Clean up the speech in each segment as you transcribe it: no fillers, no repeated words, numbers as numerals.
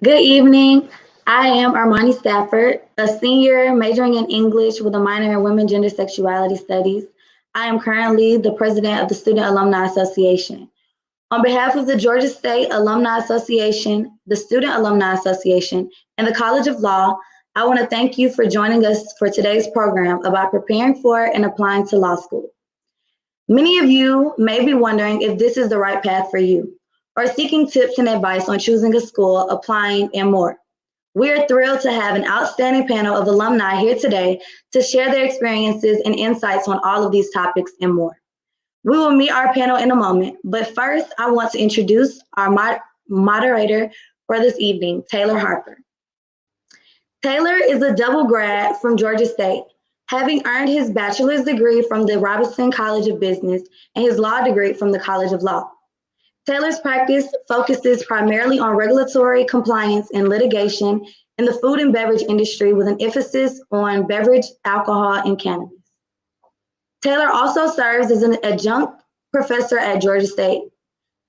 Good evening. I am Armani Stafford, a senior majoring in English with a minor in Women, Gender, Sexuality Studies. I am currently the president of the Student Alumni Association. On behalf of the Georgia State Alumni Association, the Student Alumni Association, and the College of Law, I want to thank you for joining us for today's program about preparing for and applying to law school. Many of you may be wondering if this is the right path for you, or seeking tips and advice on choosing a school, applying, and more. We are thrilled to have an outstanding panel of alumni here today to share their experiences and insights on all of these topics and more. We will meet our panel in a moment, but first, I want to introduce our moderator for this evening, Taylor Harper. Taylor is a double grad from Georgia State, having earned his bachelor's degree from the Robinson College of Business and his law degree from the College of Law. Taylor's practice focuses primarily on regulatory compliance and litigation in the food and beverage industry with an emphasis on beverage, alcohol, and cannabis. Taylor also serves as an adjunct professor at Georgia State.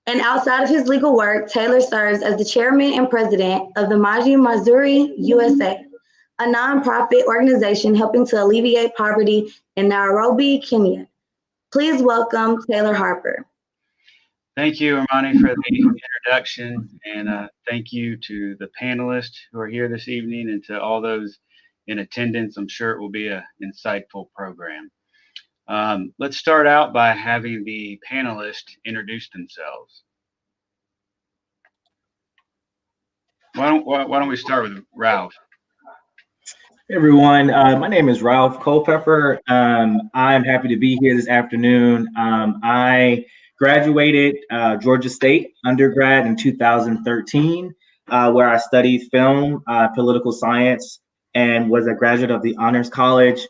And outside of his legal work, Taylor serves as the chairman and president of the Maji Mazuri USA, a nonprofit organization helping to alleviate poverty in Nairobi, Kenya. Please welcome Taylor Harper. Thank you, Armani, for the introduction, and thank you to the panelists who are here this evening and to all those in attendance. I'm sure it will be an insightful program. Let's start out by having the panelists introduce themselves. Why don't we start with Ralph? Hey everyone, my name is Ralph Culpepper. I'm happy to be here this afternoon. I graduated Georgia State undergrad in 2013, where I studied film, political science, and was a graduate of the Honors College.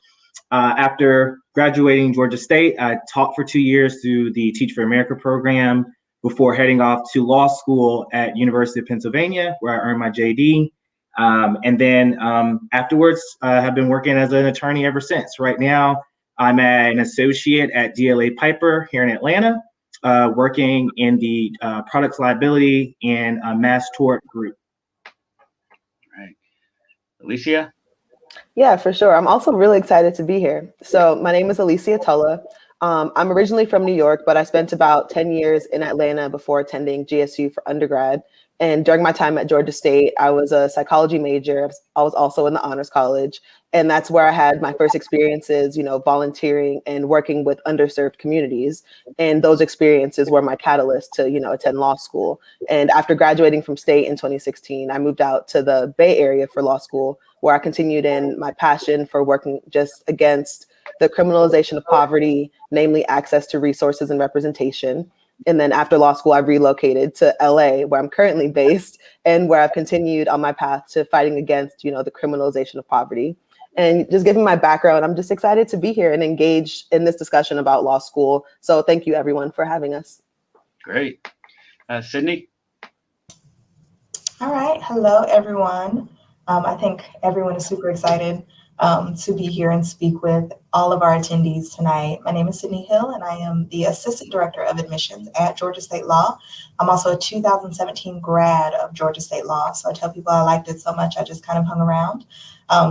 After graduating Georgia State, I taught for 2 years through the Teach for America program before heading off to law school at University of Pennsylvania, where I earned my JD. And then afterwards, I have been working as an attorney ever since. Right now, I'm an associate at DLA Piper here in Atlanta, working in the products liability and mass tort group. Right. Alicia? Yeah, for sure. I'm also really excited to be here. So my name is Alicia Tulla. I'm originally from New York, but I spent about 10 years in Atlanta before attending GSU for undergrad. And during my time at Georgia State, I was a psychology major. I was also in the Honors College. And that's where I had my first experiences, volunteering and working with underserved communities. And those experiences were my catalyst to, attend law school. And after graduating from State in 2016, I moved out to the Bay Area for law school, where I continued in my passion for working just against the criminalization of poverty, namely access to resources and representation. And then after law school, I relocated to LA, where I'm currently based, and where I've continued on my path to fighting against, the criminalization of poverty. And just given my background, I'm just excited to be here and engage in this discussion about law school. So thank you, everyone, for having us. Great. Sydney? All right. Hello, everyone. I think everyone is super excited to be here and speak with all of our attendees tonight. My name is Sydney Hill, and I am the Assistant Director of Admissions at Georgia State Law. I'm also a 2017 grad of Georgia State Law, so I tell people I liked it so much I just kind of hung around.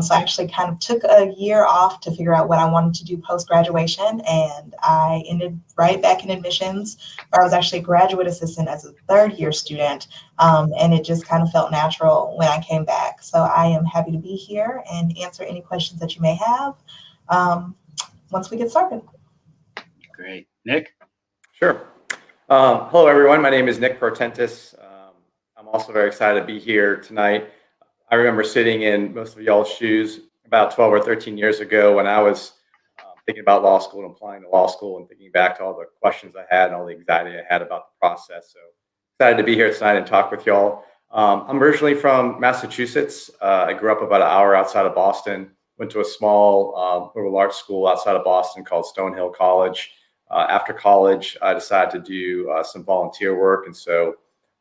So I actually kind of took a year off to figure out what I wanted to do post-graduation, and I ended right back in admissions, where I was actually a graduate assistant as a third-year student, and it just kind of felt natural when I came back. So I am happy to be here and answer any questions that you may have once we get started. Great. Nick? Sure. Hello, everyone. My name is Nick Portentis. I'm also very excited to be here tonight. I remember sitting in most of y'all's shoes about 12 or 13 years ago when I was thinking about law school and applying to law school and thinking back to all the questions I had and all the anxiety I had about the process. So excited to be here tonight and talk with y'all. I'm originally from Massachusetts. I grew up about an hour outside of Boston, went to a small liberal arts school outside of Boston called Stonehill College. After college, I decided to do some volunteer work. And so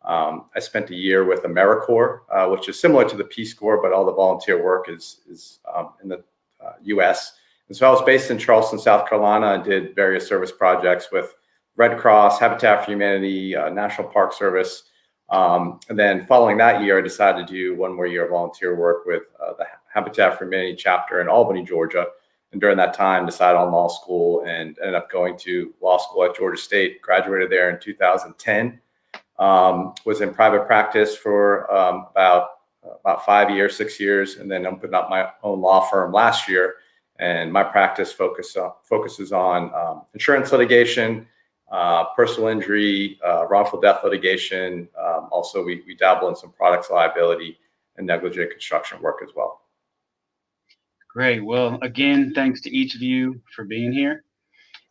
I spent a year with AmeriCorps, which is similar to the Peace Corps, but all the volunteer work is in the U.S. And so I was based in Charleston, South Carolina, and did various service projects with Red Cross, Habitat for Humanity, National Park Service, And then following that year, I decided to do one more year of volunteer work with the Habitat for Humanity chapter in Albany, Georgia. And during that time, decided on law school and ended up going to law school at Georgia State, graduated there in 2010. Was in private practice for about 5 years, 6 years, and then opened up my own law firm last year. And my practice focuses on insurance litigation, personal injury, wrongful death litigation. Also, we dabble in some products liability and negligent construction work as well. Great. Well, again, thanks to each of you for being here.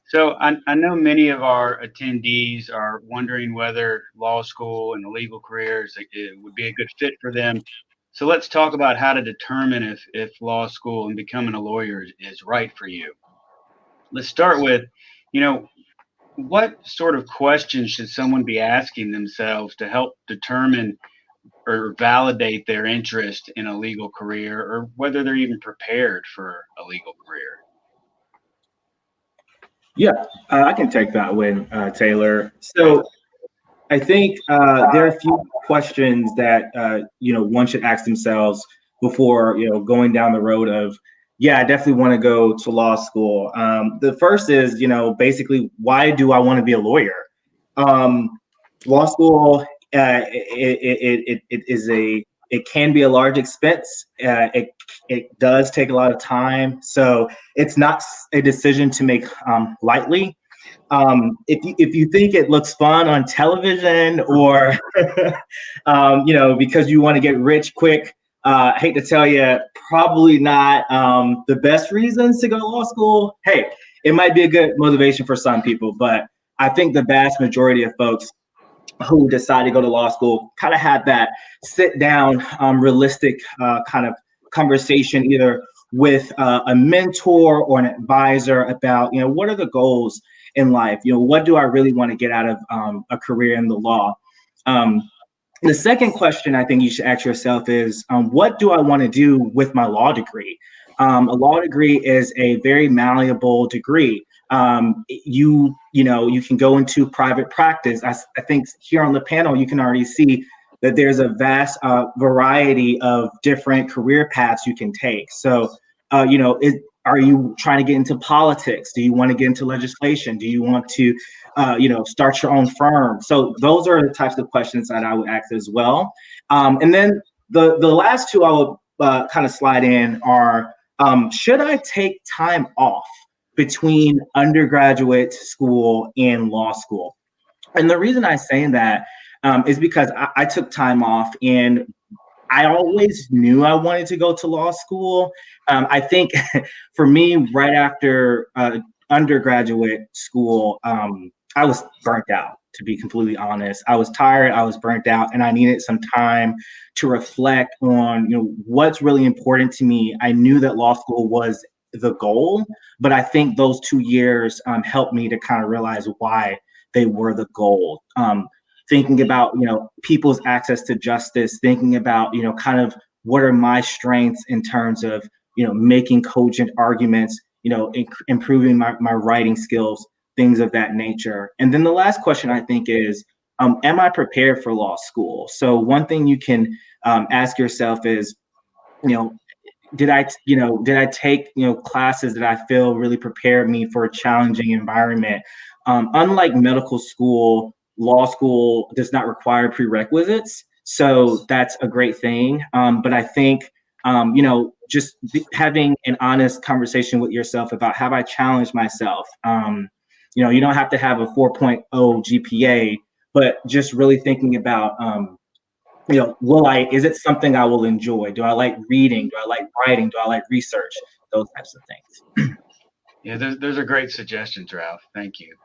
So I know many of our attendees are wondering whether law school and the legal careers it would be a good fit for them. So let's talk about how to determine if law school and becoming a lawyer is right for you. Let's start with, what sort of questions should someone be asking themselves to help determine or validate their interest in a legal career, or whether they're even prepared for a legal career? Yeah, I can take that one, Taylor. So I think there are a few questions that one should ask themselves before going down the road of, yeah, I definitely want to go to law school. The first is basically, why do I want to be a lawyer? Law school it can be a large expense. It does take a lot of time, so it's not a decision to make lightly. If you think it looks fun on television, or because you want to get rich quick, I hate to tell you, probably not the best reasons to go to law school. Hey, it might be a good motivation for some people, but I think the vast majority of folks who decide to go to law school kind of had that sit down, realistic kind of conversation, either with a mentor or an advisor about, what are the goals in life? What do I really want to get out of a career in the law? The second question I think you should ask yourself is, what do I want to do with my law degree? A law degree is a very malleable degree. You can go into private practice. I think here on the panel, you can already see that there's a vast variety of different career paths you can take. So, are you trying to get into politics? Do you want to get into legislation? Do you want to, start your own firm? So those are the types of questions that I would ask as well. And then the last two I would kind of slide in are, should I take time off between undergraduate school and law school? And the reason I'm saying that is because I took time off, and I always knew I wanted to go to law school. I think for me, right after undergraduate school, I was burnt out, to be completely honest. I was tired, I was burnt out, and I needed some time to reflect on, what's really important to me. I knew that law school was the goal, but I think those 2 years helped me to kind of realize why they were the goal. Thinking about, people's access to justice, thinking about, kind of what are my strengths in terms of, making cogent arguments, improving my writing skills, things of that nature. And then the last question I think is, am I prepared for law school? So one thing you can ask yourself is, did I take, classes that I feel really prepared me for a challenging environment? Unlike medical school, law school does not require prerequisites. So that's a great thing. But I think, just having an honest conversation with yourself about, have I challenged myself? You don't have to have a 4.0 GPA, but just really thinking about, is it something I will enjoy? Do I like reading? Do I like writing? Do I like research? Those types of things. Yeah, those are great suggestions, Ralph. Thank you.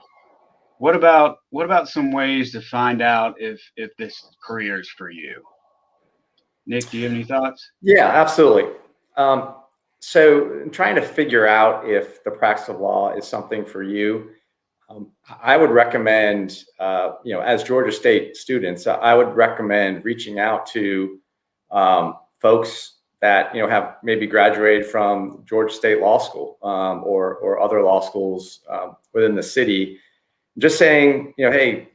What about some ways to find out if this career is for you? Nick, do you have any thoughts? Yeah, absolutely. So trying to figure out if the practice of law is something for you, I would recommend, as Georgia State students, I would recommend reaching out to folks that have maybe graduated from Georgia State Law School or other law schools within the city. Just saying, hey,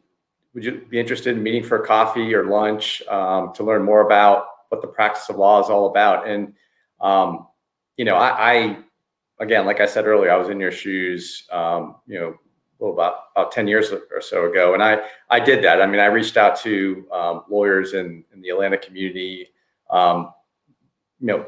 would you be interested in meeting for coffee or lunch to learn more about what the practice of law is all about? And, I again, like I said earlier, I was in your shoes, about 10 years or so ago. And I did that. I mean, I reached out to lawyers in the Atlanta community.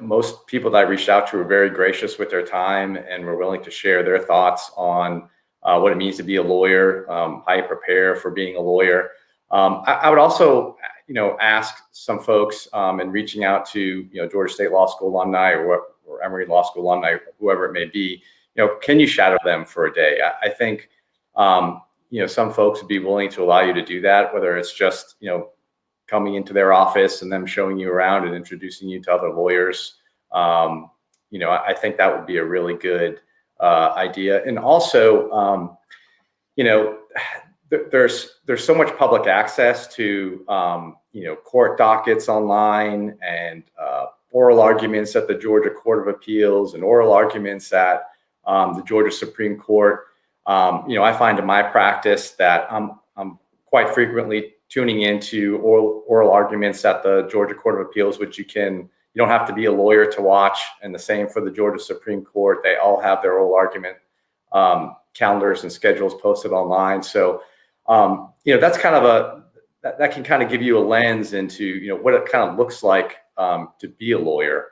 Most people that I reached out to were very gracious with their time and were willing to share their thoughts on what it means to be a lawyer, how you prepare for being a lawyer. I would also, ask some folks in reaching out to, Georgia State Law School alumni or Emory Law School alumni, whoever it may be, can you shadow them for a day? I think, some folks would be willing to allow you to do that, whether it's just, coming into their office and them showing you around and introducing you to other lawyers. I think that would be a really good idea. And also, there's so much public access to, court dockets online and oral arguments at the Georgia Court of Appeals and oral arguments at the Georgia Supreme Court. I find in my practice that I'm quite frequently tuning into oral arguments at the Georgia Court of Appeals, which you don't have to be a lawyer to watch, and the same for the Georgia Supreme Court. They all have their oral argument calendars and schedules posted online. So, that's kind of that can kind of give you a lens into, what it kind of looks like to be a lawyer.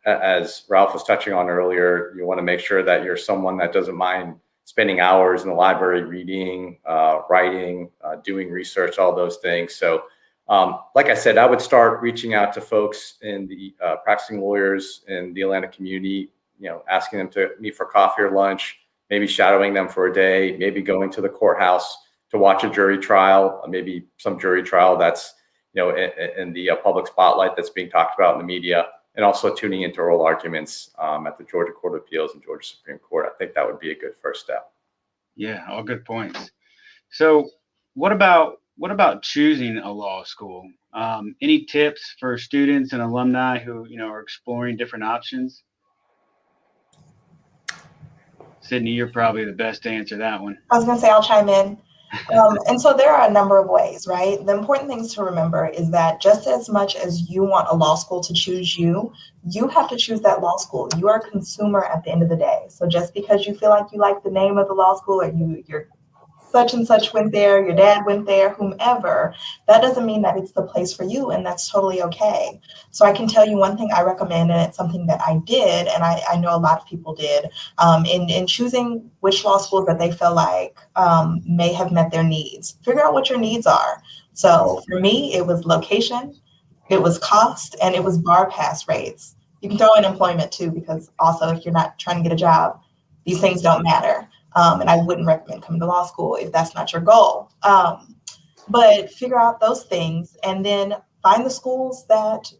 As Ralph was touching on earlier, you want to make sure that you're someone that doesn't mind spending hours in the library reading, writing, doing research, all those things. So, like I said, I would start reaching out to folks in the practicing lawyers in the Atlanta community, asking them to meet for coffee or lunch, maybe shadowing them for a day, maybe going to the courthouse to watch a jury trial, maybe some jury trial that's, in the public spotlight that's being talked about in the media, and also tuning into oral arguments at the Georgia Court of Appeals and Georgia Supreme Court. I think that would be a good first step. Yeah, all good points. So what about choosing a law school? Any tips for students and alumni who, are exploring different options? Sydney, you're probably the best to answer that one. I was going to say, I'll chime in. And so there are a number of ways, right? The important things to remember is that just as much as you want a law school to choose you, you have to choose that law school. You are a consumer at the end of the day. So just because you feel like you like the name of the law school, or you're such and such went there, your dad went there, whomever, that doesn't mean that it's the place for you, and that's totally okay. So I can tell you one thing I recommend, and it's something that I did, and I know a lot of people did, in choosing which law schools that they feel like may have met their needs. Figure out what your needs are. So for me, it was location, it was cost, and it was bar pass rates. You can throw in employment too, because also if you're not trying to get a job, these things don't matter. And I wouldn't recommend coming to law school if that's not your goal. But figure out those things and then find the schools that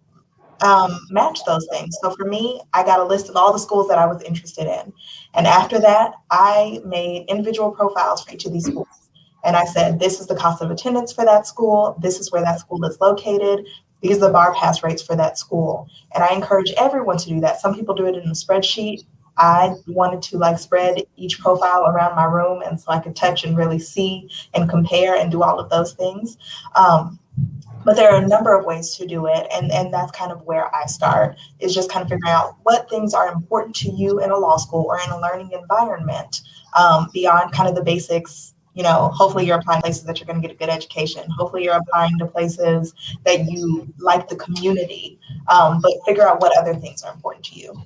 match those things. So for me, I got a list of all the schools that I was interested in. And after that, I made individual profiles for each of these schools. And I said, this is the cost of attendance for that school. This is where that school is located. These are the bar pass rates for that school. And I encourage everyone to do that. Some people do it in a spreadsheet. I wanted to spread each profile around my room, and so I could touch and really see and compare and do all of those things. But there are a number of ways to do it. And that's kind of where I start, is just kind of figuring out what things are important to you in a law school or in a learning environment, beyond kind of the basics. Hopefully you're applying places that you're going to get a good education. Hopefully you're applying to places that you like the community, but figure out what other things are important to you.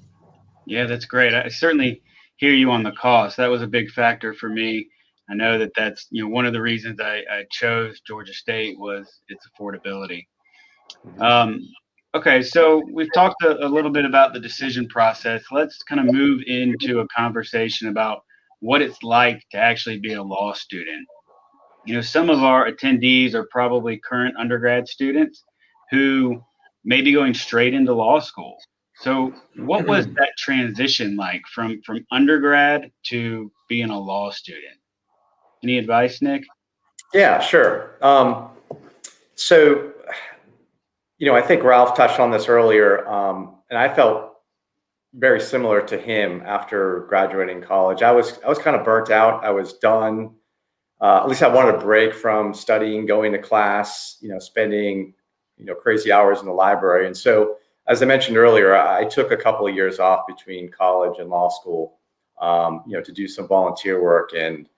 Yeah, that's great. I certainly hear you on the cost. That was a big factor for me. I know that's one of the reasons I chose Georgia State was its affordability. Okay, so we've talked a little bit about the decision process. Let's kind of move into a conversation about what it's like to actually be a law student. Some of our attendees are probably current undergrad students who may be going straight into law school. So what was that transition like from undergrad to being a law student? Any advice, Nick? Yeah, sure. So, I think Ralph touched on this earlier, and I felt very similar to him after graduating college. I was kind of burnt out. I was done. at least I wanted a break from studying, going to class, spending, crazy hours in the library. And so, as I mentioned earlier, I took a couple of years off between college and law school, to do some volunteer work. And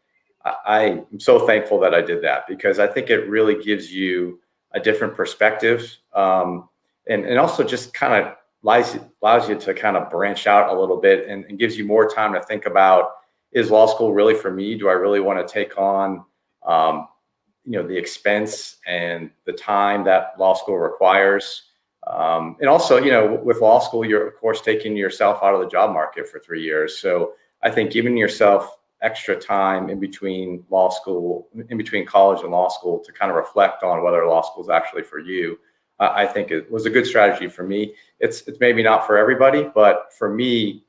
I am so thankful that I did that, because I think it really gives you a different perspective, and also just kind of allows you to kind of branch out a little bit, and gives you more time to think about, is law school really for me? Do I really want to take on, the expense and the time that law school requires? And also, with law school, you're of course taking yourself out of the job market for 3 years. So I think giving yourself extra time in between college and law school to kind of reflect on whether law school is actually for you, I think it was a good strategy for me. It's maybe not for everybody, but for me,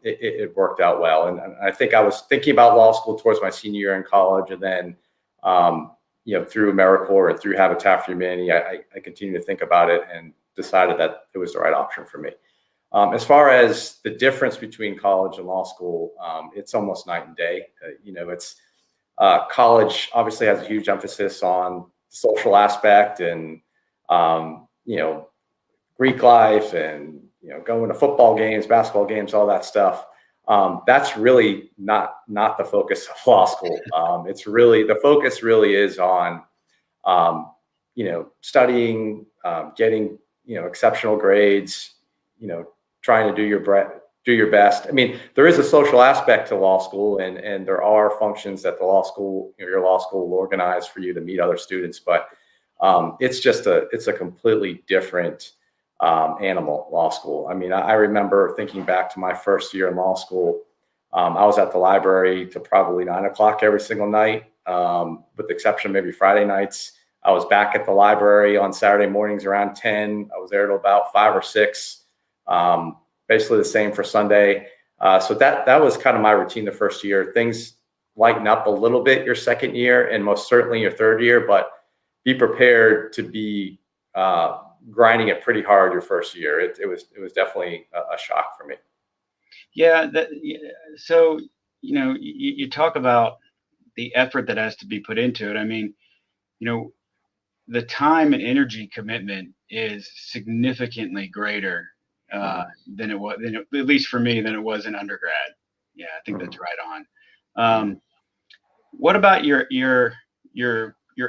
it worked out well. And I think I was thinking about law school towards my senior year in college, and then through AmeriCorps and through Habitat for Humanity, I continued to think about it and decided that it was the right option for me. As far as the difference between college and law school, it's almost night and day. It's college obviously has a huge emphasis on the social aspect and Greek life and going to football games, basketball games, all that stuff. That's really not the focus of law school. The focus really is on studying, getting exceptional grades, trying to do your best. I mean, there is a social aspect to law school, and there are functions that your law school will organize for you to meet other students, but it's a completely different animal, law school. I mean, I remember thinking back to my first year in law school. I was at the library till probably 9 o'clock every single night, with the exception of maybe Friday nights. I was back at the library on Saturday mornings around 10. I was there till about 5 or 6. Basically the same for Sunday. So that was kind of my routine the first year. Things lighten up a little bit your second year, and most certainly your third year, but be prepared to be grinding it pretty hard your first year. It was definitely a shock for me. Yeah. So, you talk about the effort that has to be put into it. I mean, the time and energy commitment is significantly greater than it was, at least for me, than it was in undergrad. Yeah, I think that's right on. What about your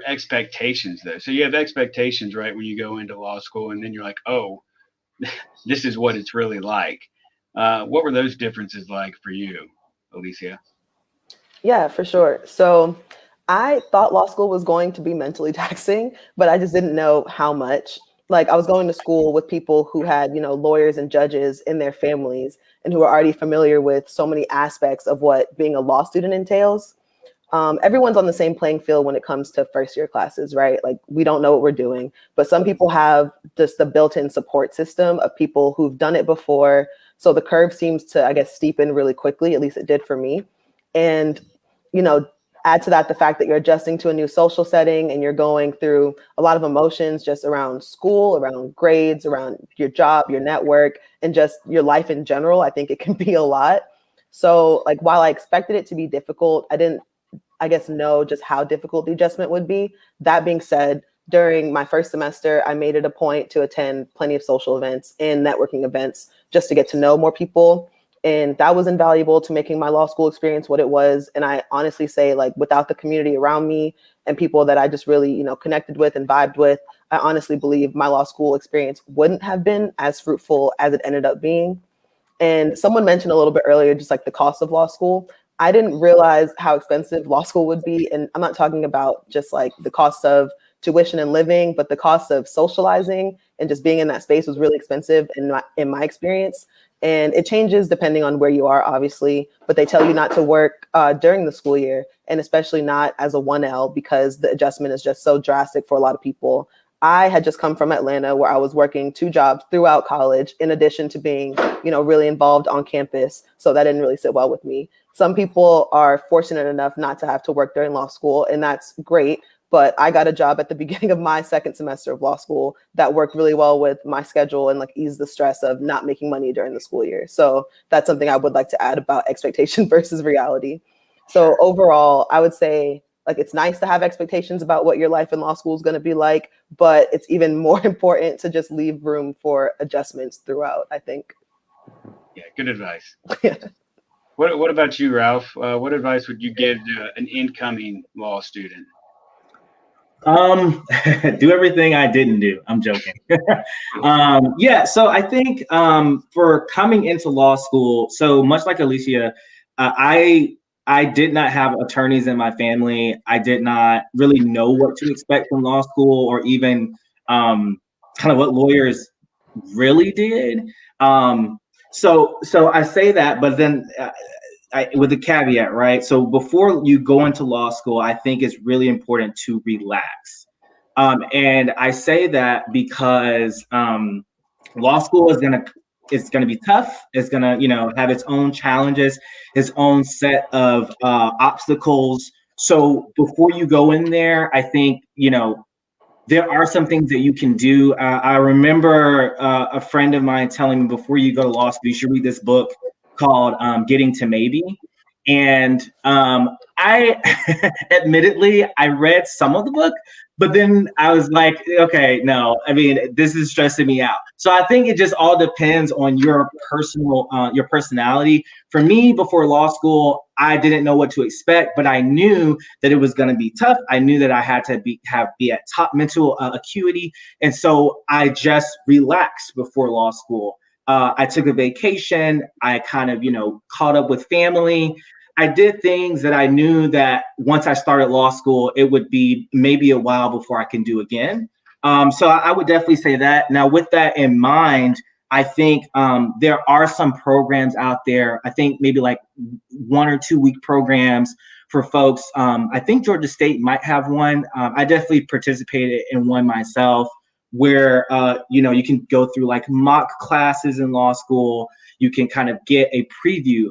expectations though? So you have expectations, right, when you go into law school, and then you're like, oh, this is what it's really like. What were those differences like for you, Alicia? Yeah, for sure. So I thought law school was going to be mentally taxing, but I just didn't know how much. Like, I was going to school with people who had, lawyers and judges in their families, and who were already familiar with so many aspects of what being a law student entails. Everyone's on the same playing field when it comes to first year classes, right? Like, we don't know what we're doing, but some people have just the built-in support system of people who've done it before. So the curve seems to, I guess, steepen really quickly. At least it did for me. And, add to that the fact that you're adjusting to a new social setting, and you're going through a lot of emotions just around school, around grades, around your job, your network, and just your life in general. I think it can be a lot. So, like, while I expected it to be difficult, I didn't, I guess, know just how difficult the adjustment would be. That being said, during my first semester, I made it a point to attend plenty of social events and networking events just to get to know more people. And that was invaluable to making my law school experience what it was. And I honestly say, like, without the community around me and people that I just really, connected with and vibed with, I honestly believe my law school experience wouldn't have been as fruitful as it ended up being. And someone mentioned a little bit earlier, just like the cost of law school. I didn't realize how expensive law school would be. And I'm not talking about just like the cost of tuition and living, but the cost of socializing and just being in that space was really expensive in my experience. And it changes depending on where you are, obviously, but they tell you not to work during the school year, and especially not as a 1L, because the adjustment is just so drastic for a lot of people. I had just come from Atlanta, where I was working 2 jobs throughout college, in addition to being, really involved on campus. So that didn't really sit well with me. Some people are fortunate enough not to have to work during law school, and that's great. But I got a job at the beginning of my second semester of law school that worked really well with my schedule and like eased the stress of not making money during the school year. So that's something I would like to add about expectation versus reality. So overall, I would say like it's nice to have expectations about what your life in law school is going to be like, but it's even more important to just leave room for adjustments throughout, I think. Yeah, good advice. What about you, Ralph? What advice would you give to an incoming law student? Do everything I didn't do. I'm joking. Yeah, so I think for coming into law school, so much like Alicia, I did not have attorneys in my family. I did not really know what to expect from law school, or even kind of what lawyers really did. So I say that, but then with a caveat, right? So before you go into law school, I think it's really important to relax. And I say that because law school is gonna be tough. It's gonna, have its own challenges, its own set of obstacles. So before you go in there, I think, there are some things that you can do. I remember a friend of mine telling me, before you go to law school, you should read this book called Getting to Maybe. And I admittedly, I read some of the book, but then I was like, okay, no, I mean, this is stressing me out. So I think it just all depends on your personality. For me, before law school, I didn't know what to expect, but I knew that it was going to be tough. I knew that I had to be at top mental acuity, and so I just relaxed before law school. I took a vacation. I kind of, caught up with family. I did things that I knew that once I started law school, it would be maybe a while before I can do again. So I would definitely say that. Now, with that in mind, I think there are some programs out there. I think maybe like 1 or 2 week programs for folks. I think Georgia State might have one. I definitely participated in one myself, where you can go through like mock classes in law school. You can kind of get a preview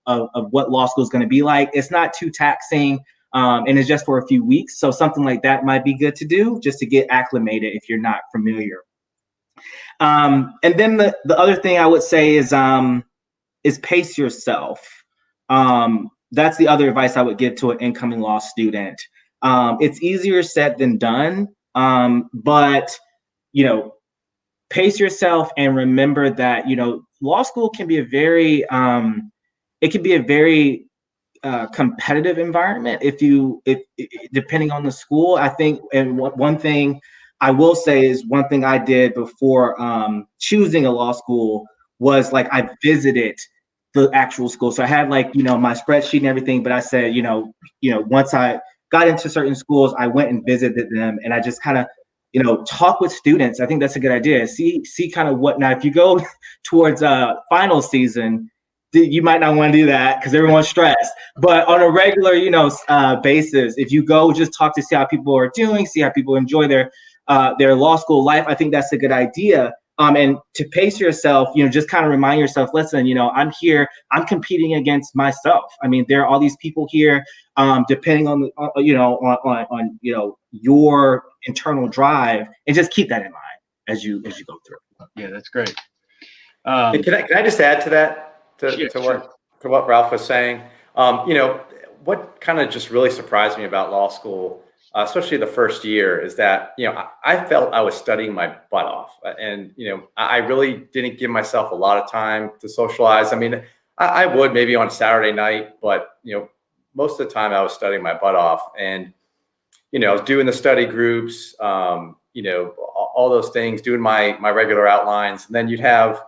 of what law school is going to be like. It's not too taxing, and it's just for a few weeks. So something like that might be good to do, just to get acclimated if you're not familiar. And then the other thing I would say is pace yourself. That's the other advice I would give to an incoming law student. It's easier said than done, but pace yourself, and remember that law school can be a very competitive environment. If depending on the school, I think. And one thing I will say is, one thing I did before choosing a law school was, like, I visited the actual school. So I had, like, my spreadsheet and everything, but I said, once I got into certain schools, I went and visited them, and I just kind of talk with students. I think that's a good idea. See kind of what. Now, if you go towards final season, you might not want to do that because everyone's stressed. But on a regular, basis, if you go just talk to see how people are doing, see how people enjoy their law school life, I think that's a good idea. And to pace yourself, just kind of remind yourself, listen, I'm here, I'm competing against myself. I mean, there are all these people here, depending on your internal drive, and just keep that in mind as you go through. Yeah, that's great. Can I just add to that, to what Ralph was saying? What kind of just really surprised me about law school, especially the first year, is that I felt I was studying my butt off, and I really didn't give myself a lot of time to socialize. I mean, I would maybe on Saturday night, but most of the time I was studying my butt off, and I was doing the study groups, all those things, doing my regular outlines, and then you'd have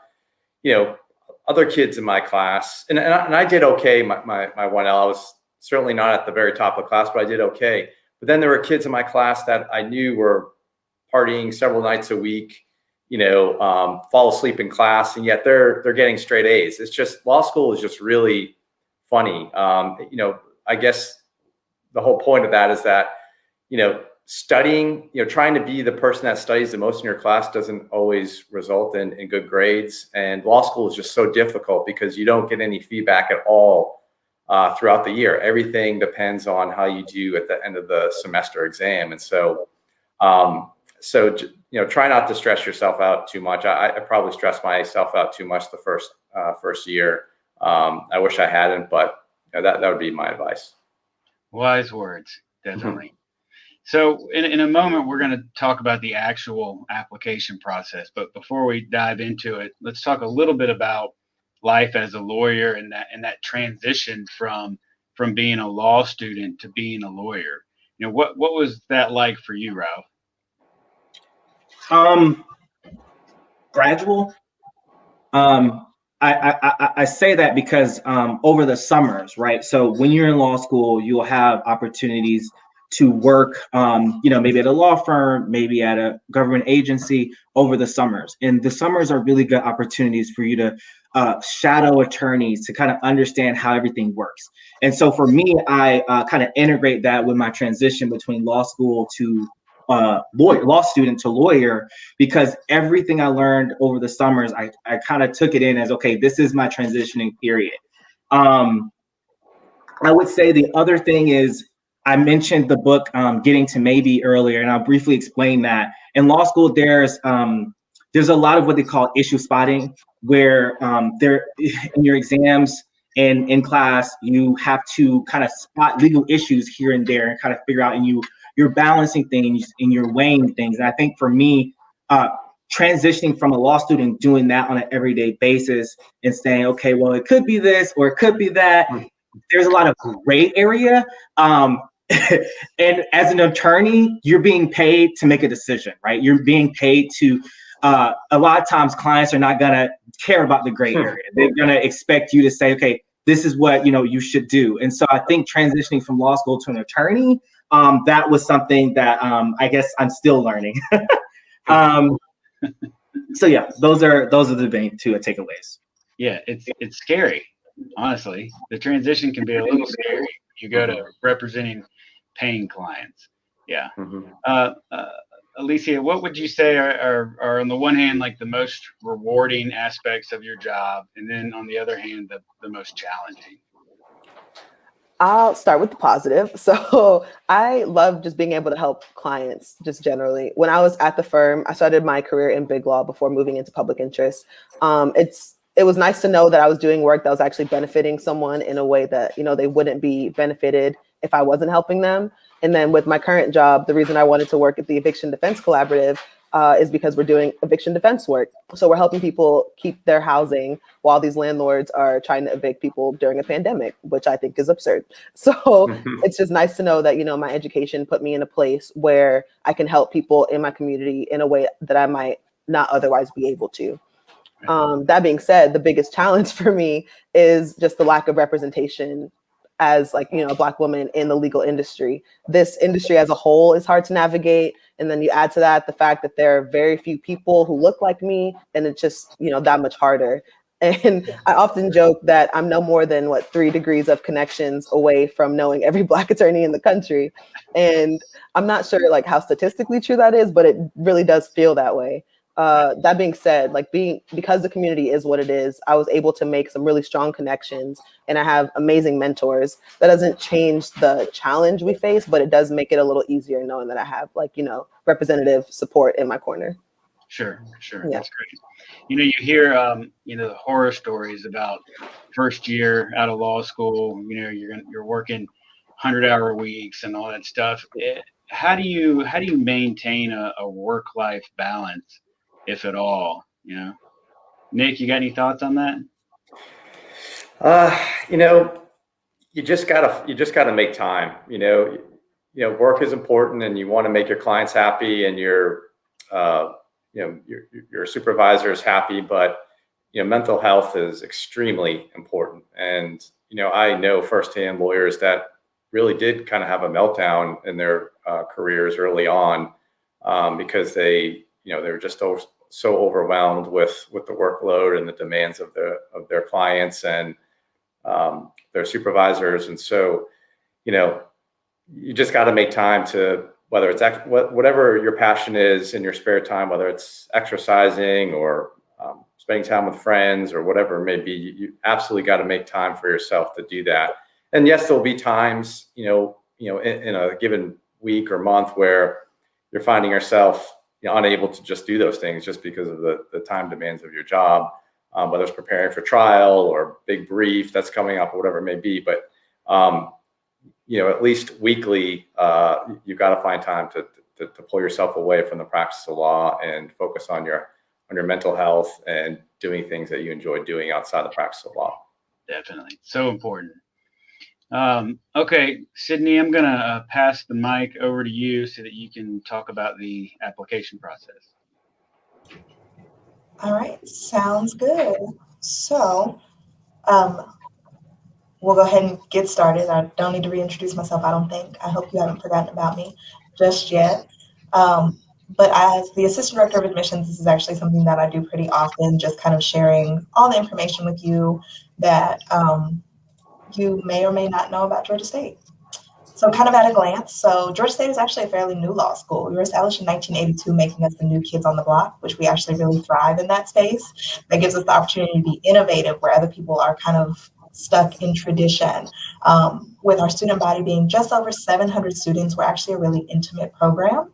other kids in my class, and I did okay. My 1L, I was certainly not at the very top of the class, but I did okay. But then there were kids in my class that I knew were partying several nights a week, fall asleep in class, and yet they're getting straight A's. It's just, law school is just really funny. I guess the whole point of that is that, studying, trying to be the person that studies the most in your class doesn't always result in good grades. And law school is just so difficult because you don't get any feedback at all throughout the year. Everything depends on how you do at the end of the semester exam. And so, try not to stress yourself out too much. I probably stressed myself out too much the first year. I wish I hadn't, but that would be my advice. Wise words, definitely. So in a moment, we're going to talk about the actual application process. But before we dive into it, let's talk a little bit about life as a lawyer and that transition from being a law student to being a lawyer. What was that like for you, Ralph? Gradual. I say that because over the summers, right? So when you're in law school, you'll have opportunities to work, maybe at a law firm, maybe at a government agency over the summers. And the summers are really good opportunities for you to shadow attorneys to kind of understand how everything works. And so for me, I kind of integrate that with my transition between law school to law student to lawyer, because everything I learned over the summers, I kind of took it in as, okay, this is my transitioning period. I would say the other thing is, I mentioned the book Getting to Maybe earlier, and I'll briefly explain that. In law school, there's a lot of what they call issue spotting, where there in your exams and in class, you have to kind of spot legal issues here and there and kind of figure out, and you're balancing things and you're weighing things. And I think for me, transitioning from a law student, doing that on an everyday basis and saying, okay, well, it could be this or it could be that. There's a lot of gray area. And as an attorney, you're being paid to make a decision, right? You're being paid to, a lot of times clients are not gonna care about the gray area. They're gonna expect you to say, okay, this is what you should do. And so I think transitioning from law school to an attorney, that was something that I guess I'm still learning. So yeah, those are the main two takeaways. Yeah, it's scary. Honestly, the transition can be a little scary. You go to representing paying clients. Yeah. Alicia, what would you say are on the one hand, like the most rewarding aspects of your job, and then on the other hand, the most challenging? I'll start with the positive. So I love just being able to help clients just generally. When I was at the firm, I started my career in big law before moving into public interest. It was nice to know that I was doing work that was actually benefiting someone in a way that, they wouldn't be benefited if I wasn't helping them. And then with my current job, the reason I wanted to work at the Eviction Defense Collaborative is because we're doing eviction defense work. So we're helping people keep their housing while these landlords are trying to evict people during a pandemic, which I think is absurd. So it's just nice to know that, my education put me in a place where I can help people in my community in a way that I might not otherwise be able to. That being said, the biggest challenge for me is just the lack of representation as a Black woman in the legal industry. This industry as a whole is hard to navigate. And then you add to that the fact that there are very few people who look like me, and it's just, that much harder. And I often joke that I'm no more than 3 degrees of connections away from knowing every Black attorney in the country. And I'm not sure how statistically true that is, but it really does feel that way. That being said, because the community is what it is, I was able to make some really strong connections, and I have amazing mentors. That doesn't change the challenge we face, but it does make it a little easier knowing that I have representative support in my corner. Sure. Yeah. That's great. You hear the horror stories about first year out of law school. You're working 100-hour weeks and all that stuff. How do you maintain a work-life balance, if at all? Nick, you got any thoughts on that? You just gotta make time. Work is important, and you want to make your clients happy, and your supervisor is happy. But mental health is extremely important, and I know firsthand lawyers that really did kind of have a meltdown in their careers early on because they were just so overwhelmed with the workload and the demands of their clients and their supervisors. And so, you just got to make time to, whether it's whatever your passion is in your spare time, whether it's exercising or spending time with friends or whatever it may be, you absolutely got to make time for yourself to do that. And yes, there'll be times, in a given week or month where you're finding yourself unable to just do those things just because of the time demands of your job, whether it's preparing for trial or big brief that's coming up or whatever it may be. But at least weekly, you've got to find time to pull yourself away from the practice of law and focus on your mental health and doing things that you enjoy doing outside the practice of law. Definitely. So important. Okay, Sydney, I'm going to pass the mic over to you so that you can talk about the application process. All right, sounds good. So we'll go ahead and get started. I don't need to reintroduce myself, I don't think. I hope you haven't forgotten about me just yet. But as the Assistant Director of Admissions, this is actually something that I do pretty often, just kind of sharing all the information with you that you may or may not know about Georgia State. So kind of at a glance, so Georgia State is actually a fairly new law school. We were established in 1982, making us the new kids on the block, which we actually really thrive in that space. That gives us the opportunity to be innovative where other people are kind of stuck in tradition. With our student body being just over 700 students, we're actually a really intimate program.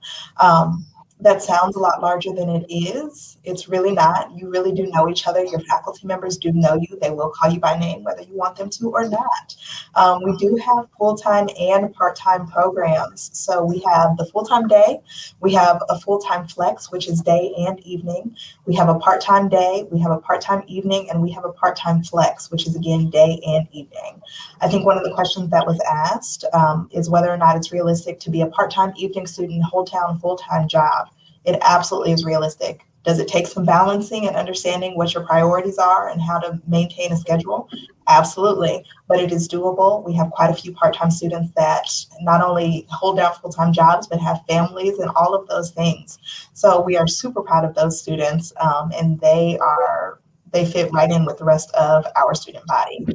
That sounds a lot larger than it is. It's really not. You really do know each other. Your faculty members do know you. They will call you by name, whether you want them to or not. We do have full-time and part-time programs. So we have the full-time day, we have a full-time flex, which is day and evening. We have a part-time day, we have a part-time evening, and we have a part-time flex, which is again, day and evening. I think one of the questions that was asked is whether or not it's realistic to be a part-time evening student, hold down a full-time job. It absolutely is realistic. Does it take some balancing and understanding what your priorities are and how to maintain a schedule? Absolutely, but it is doable. We have quite a few part-time students that not only hold down full-time jobs, but have families and all of those things. So we are super proud of those students, and they fit right in with the rest of our student body.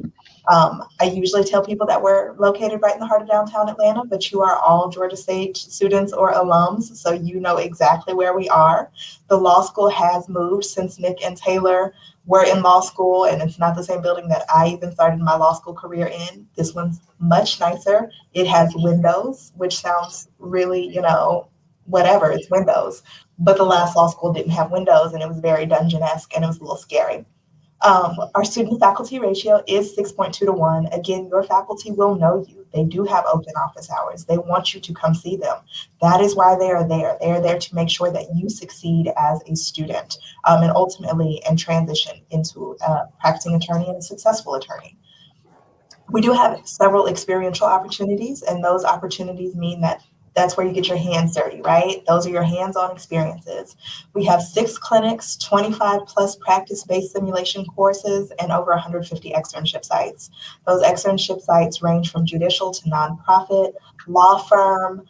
I usually tell people that we're located right in the heart of downtown Atlanta, but you are all Georgia State students or alums, so you know exactly where we are. The law school has moved since Nick and Taylor were in law school, and it's not the same building that I even started my law school career in. This one's much nicer. It has windows, which sounds really, whatever, it's windows. But the last law school didn't have windows, and it was very dungeon-esque, and it was a little scary. Our student faculty ratio is 6.2 to 1. Again, your faculty will know you. They do have open office hours. They want you to come see them. That is why they are there. They are there to make sure that you succeed as a student and ultimately transition into a practicing attorney and a successful attorney. We do have several experiential opportunities, and those opportunities mean that that's where you get your hands dirty, right? Those are your hands-on experiences. We have 6 clinics, 25 plus practice-based simulation courses, and over 150 externship sites. Those externship sites range from judicial to nonprofit, law firm,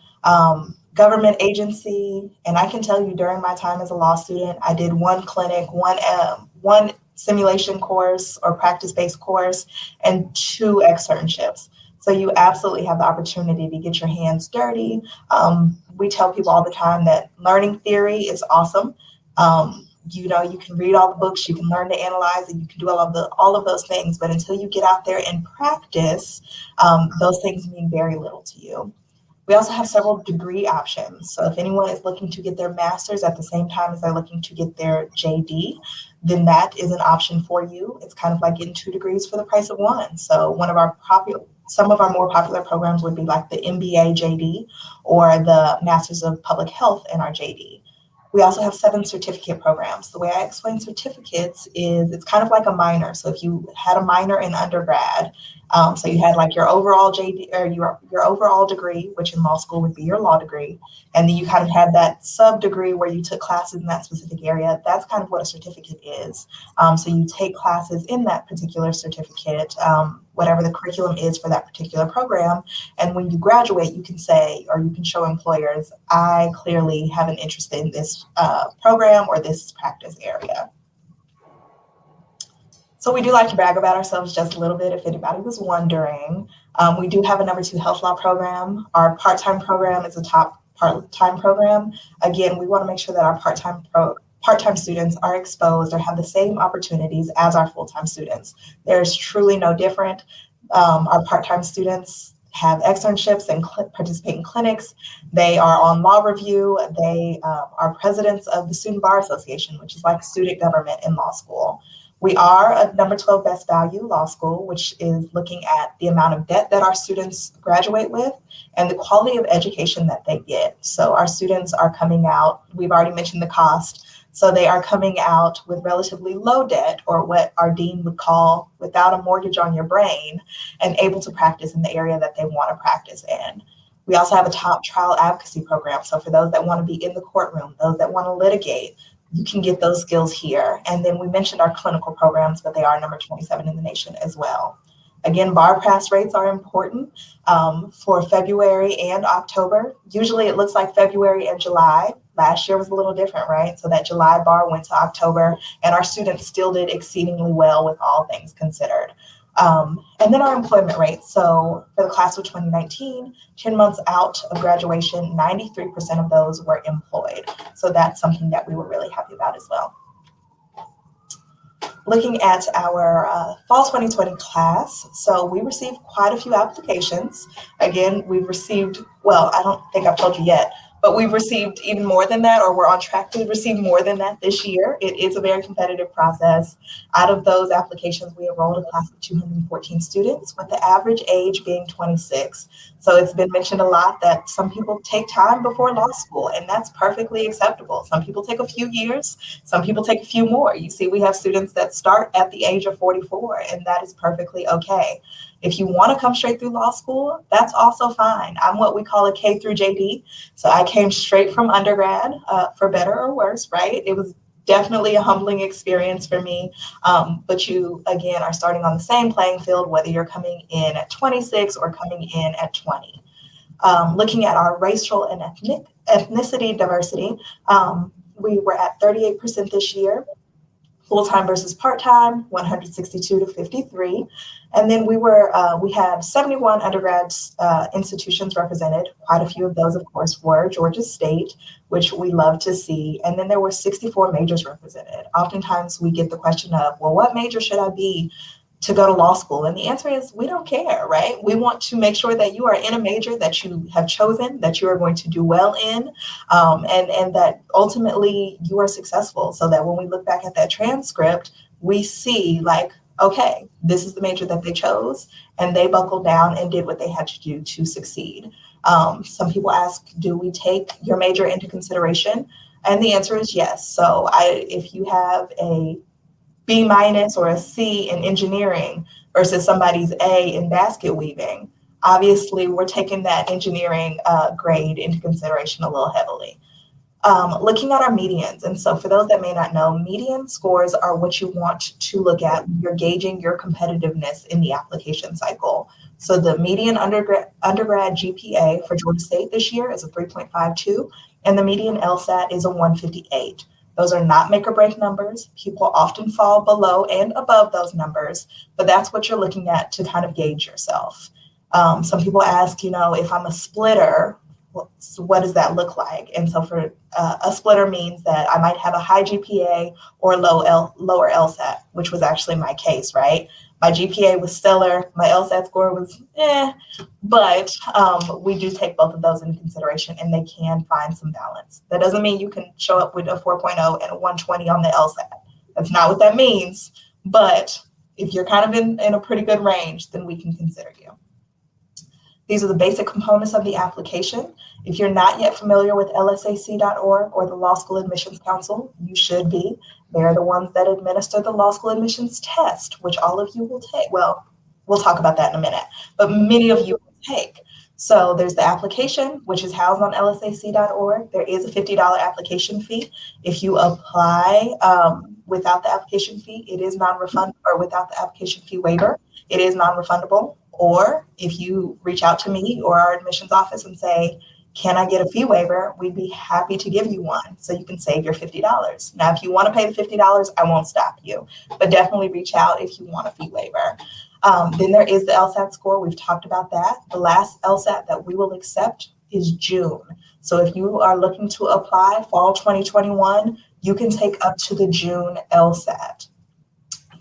government agency. And I can tell you during my time as a law student, I did one clinic, one simulation course or practice-based course, and 2 externships. So you absolutely have the opportunity to get your hands dirty. We tell people all the time that learning theory is awesome. You can read all the books, you can learn to analyze, and you can do all of those things. But until you get out there and practice, those things mean very little to you. We also have several degree options. So if anyone is looking to get their master's at the same time as they're looking to get their JD, then that is an option for you. It's kind of like getting 2 degrees for the price of 1. So some of our more popular programs would be like the MBA JD or the Masters of Public Health in our JD. We also have 7 certificate programs. The way I explain certificates is it's kind of like a minor. So if you had a minor in undergrad, so you had like your overall JD or your overall degree, which in law school would be your law degree, and then you kind of had that sub degree where you took classes in that specific area. That's kind of what a certificate is. So you take classes in that particular certificate, whatever the curriculum is for that particular program. And when you graduate, you can say, or you can show employers, I clearly have an interest in this program or this practice area. So we do like to brag about ourselves just a little bit, if anybody was wondering. We do have a number 2 health law program. Our part-time program is a top part-time program. Again, we want to make sure that our part-time students are exposed or have the same opportunities as our full-time students. There's truly no different. Our part-time students have externships and participate in clinics. They are on law review. They are presidents of the Student Bar Association, which is like student government in law school. We are a number 12 best value law school, which is looking at the amount of debt that our students graduate with and the quality of education that they get. So our students are coming out, we've already mentioned the cost, so they are coming out with relatively low debt, or what our dean would call without a mortgage on your brain, and able to practice in the area that they want to practice in. We also have a top trial advocacy program. So for those that want to be in the courtroom, those that want to litigate, you can get those skills here. And then we mentioned our clinical programs, but they are number 27 in the nation as well. Again, bar pass rates are important for February and October. Usually it looks like February and July. Last year was a little different, right? So that July bar went to October, and our students still did exceedingly well with all things considered. And then our employment rate. So for the class of 2019, 10 months out of graduation, 93% of those were employed. So that's something that we were really happy about as well. Looking at our fall 2020 class, so we received quite a few applications. Again, we've received, well, I don't think I've told you yet, but we've received even more than that, or we're on track to receive more than that this year. It is a very competitive process. Out of those applications, we enrolled a class of 214 students, with the average age being 26. So it's been mentioned a lot that some people take time before law school, and that's perfectly acceptable. Some people take a few years, some people take a few more. You see, we have students that start at the age of 44, and that is perfectly okay. If you want to come straight through law school, that's also fine. I'm what we call a K through JD. So I came straight from undergrad, for better or worse, right? It was definitely a humbling experience for me. But you, again, are starting on the same playing field, whether you're coming in at 26 or coming in at 20. Looking at our racial and ethnicity diversity, we were at 38% this year. Full-time versus part-time, 162 to 53. And then we had 71 undergrad institutions represented. Quite a few of those, of course, were Georgia State, which we love to see. And then there were 64 majors represented. Oftentimes we get the question of, well, what major should I be to go to law school? And the answer is, we don't care, right? We want to make sure that you are in a major that you have chosen, that you are going to do well in, and that ultimately you are successful, so that when we look back at that transcript, we see like, okay, this is the major that they chose, and they buckled down and did what they had to do to succeed. Some people ask, do we take your major into consideration? And the answer is yes. So if you have a B- or a C in engineering versus somebody's A in basket weaving, obviously we're taking that engineering grade into consideration a little heavily. Looking at our medians, and so for those that may not know, median scores are what you want to look at when you're gauging your competitiveness in the application cycle. So the median undergrad GPA for Georgia State this year is a 3.52, and the median LSAT is a 158. Those are not make or break numbers. People often fall below and above those numbers, but that's what you're looking at to kind of gauge yourself. Some people ask, if I'm a splitter, what does that look like? And so for a splitter means that I might have a high GPA or lower LSAT, which was actually my case, right? My GPA was stellar. My LSAT score was but we do take both of those into consideration, and they can find some balance. That doesn't mean you can show up with a 4.0 and a 120 on the LSAT. That's not what that means. But if you're kind of in a pretty good range, then we can consider you. These are the basic components of the application. If you're not yet familiar with lsac.org or the Law School Admissions Council, you should be. They're the ones that administer the law school admissions test, which all of you will take. Well, we'll talk about that in a minute, but many of you will take. So there's the application, which is housed on lsac.org. There is a $50 application fee. If you apply without the application fee, it is non-refundable, or without the application fee waiver, it is non-refundable. Or if you reach out to me or our admissions office and say, can I get a fee waiver? We'd be happy to give you one so you can save your $50. Now, if you want to pay the $50, I won't stop you, but definitely reach out if you want a fee waiver. Then there is the LSAT score. We've talked about that. The last LSAT that we will accept is June. So if you are looking to apply fall 2021, you can take up to the June LSAT.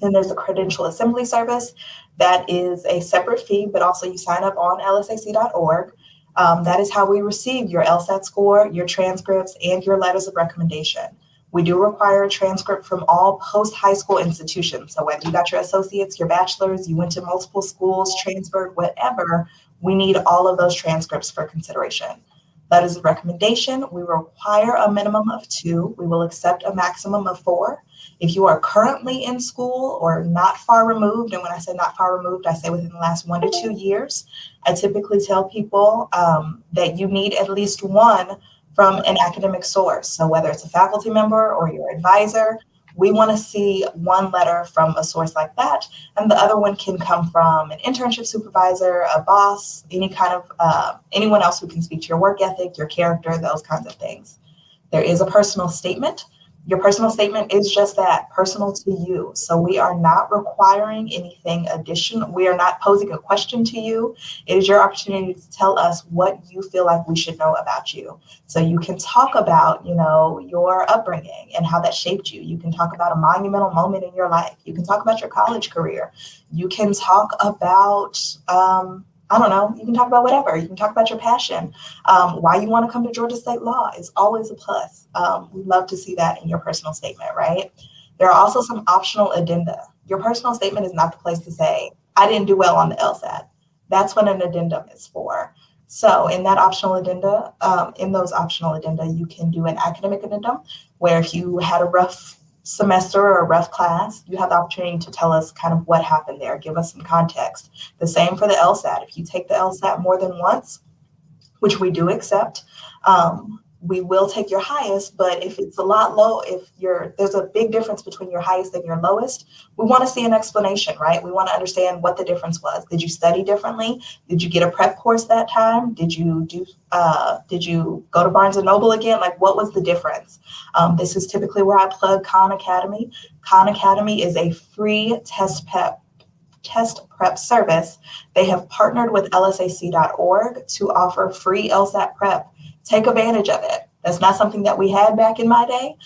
Then there's the credential assembly service. That is a separate fee, but also you sign up on lsac.org. That is how we receive your LSAT score, your transcripts, and your letters of recommendation. We do require a transcript from all post-high school institutions. So whether you got your associates, your bachelor's, you went to multiple schools, transferred, whatever, we need all of those transcripts for consideration. That is a recommendation. We require a minimum of 2. We will accept a maximum of 4. If you are currently in school or not far removed, and when I say not far removed, I say within the last 1 to 2 years, I typically tell people that you need at least 1 from an academic source. So whether it's a faculty member or your advisor, we want to see 1 letter from a source like that. And the other one can come from an internship supervisor, a boss, any kind of, anyone else who can speak to your work ethic, your character, those kinds of things. There is a personal statement. Your personal statement is just that, personal to you. So we are not requiring anything additional. We are not posing a question to you. It is your opportunity to tell us what you feel like we should know about you. So you can talk about, your upbringing and how that shaped you. You can talk about a monumental moment in your life. You can talk about your college career. You can talk about, you can talk about whatever. You can talk about your passion. Why you want to come to Georgia State Law is always a plus. We love to see that in your personal statement, right? There are also some optional addenda. Your personal statement is not the place to say, I didn't do well on the LSAT. That's what an addendum is for. So in that optional addenda, in those optional addenda, you can do an academic addendum where if you had a rough semester or a rough class, you have the opportunity to tell us kind of what happened there, give us some context. The same for the LSAT. If you take the LSAT more than once, which we do accept, we will take your highest, but if it's a lot low, there's a big difference between your highest and your lowest, we want to see an explanation, right? We want to understand what the difference was. Did you study differently? Did you get a prep course that time? Did you go to Barnes & Noble again? Like, what was the difference? This is typically where I plug Khan Academy. Khan Academy is a free test prep service. They have partnered with lsac.org to offer free LSAT prep. Take advantage of it. That's not something that we had back in my day.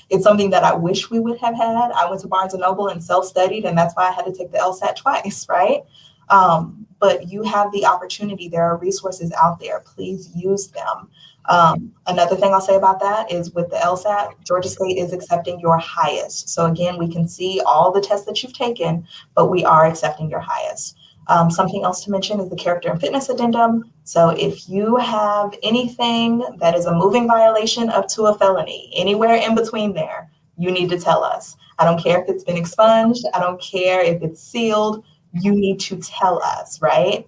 It's something that I wish we would have had. I went to Barnes & Noble and self-studied, and that's why I had to take the LSAT twice, right? But you have the opportunity. There are resources out there. Please use them. Another thing I'll say about that is with the LSAT, Georgia State is accepting your highest. So again, we can see all the tests that you've taken, but we are accepting your highest. Something else to mention is the character and fitness addendum. So if you have anything that is a moving violation up to a felony, anywhere in between there, you need to tell us. I don't care if it's been expunged. I don't care if it's sealed. You need to tell us, right?